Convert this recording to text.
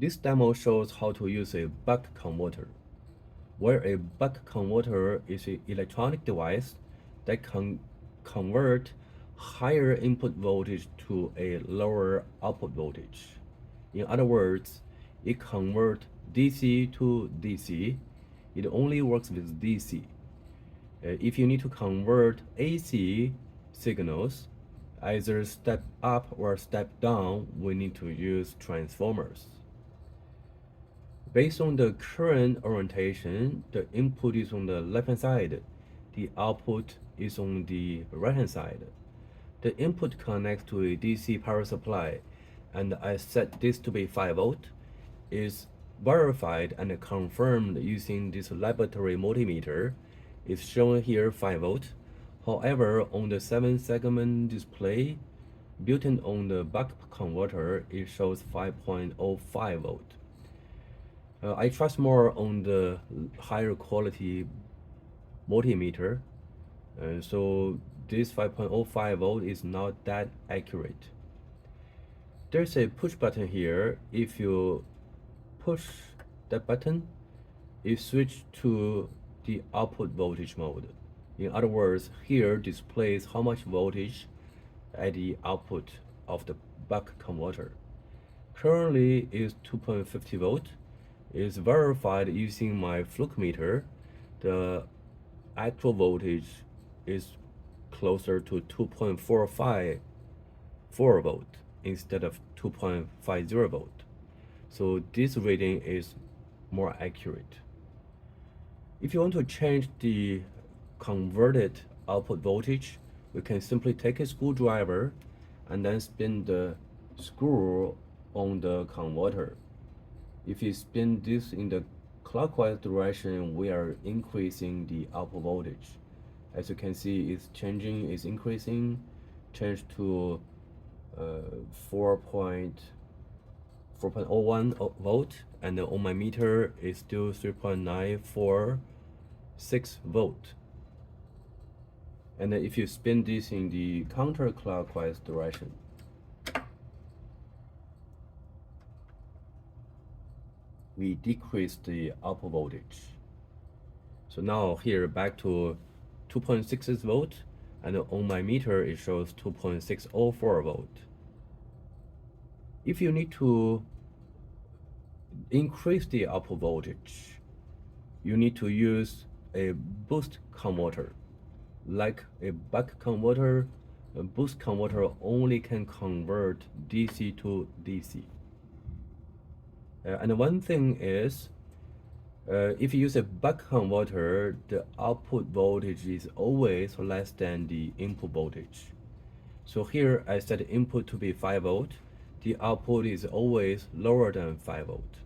This demo shows how to use a buck converter, where a buck converter is an electronic device that can convert higher input voltage to a lower output voltage. In other words, it converts DC to DC. It only works with DC. If you need to convert AC signals, either step up or step down, we need to use transformers. Based on the current orientation, the input is on the left-hand side, the output is on the right-hand side. The input connects to a DC power supply, and I set this to be 5 volt, is verified and confirmed using this laboratory multimeter. It's shown here 5 volt. However, on the 7-segment display built-in on the buck converter, it shows 5.05 volt. I trust more on the higher quality multimeter, so this 5.05 volt is not that accurate. There's a push button here. If you push that button, it switches to the output voltage mode. In other words, here displays how much voltage at the output of the buck converter. Currently is 2.50 volt. Is verified using my fluke meter. The actual voltage is closer to 2.454 volt instead of 2.50 volt. So this reading is more accurate. If you want to change the converted output voltage, we can simply take a screwdriver and then spin the screw on the converter. If you spin this in the clockwise direction, we are increasing the output voltage. As you can see, it's changing, it's increasing, changed to 4.01 volt, and on my meter is still 3.946 volt. And if you spin this in the counterclockwise direction, we decrease the output voltage. So now here back to 2.66 volt, and on my meter it shows 2.604 volt. If you need to increase the output voltage, you need to use a boost converter. Like a buck converter, a boost converter only can convert DC to DC. And one thing is, if you use a buck converter, the output voltage is always less than the input voltage. So here I set the input to be 5 volt. The output is always lower than 5 volt.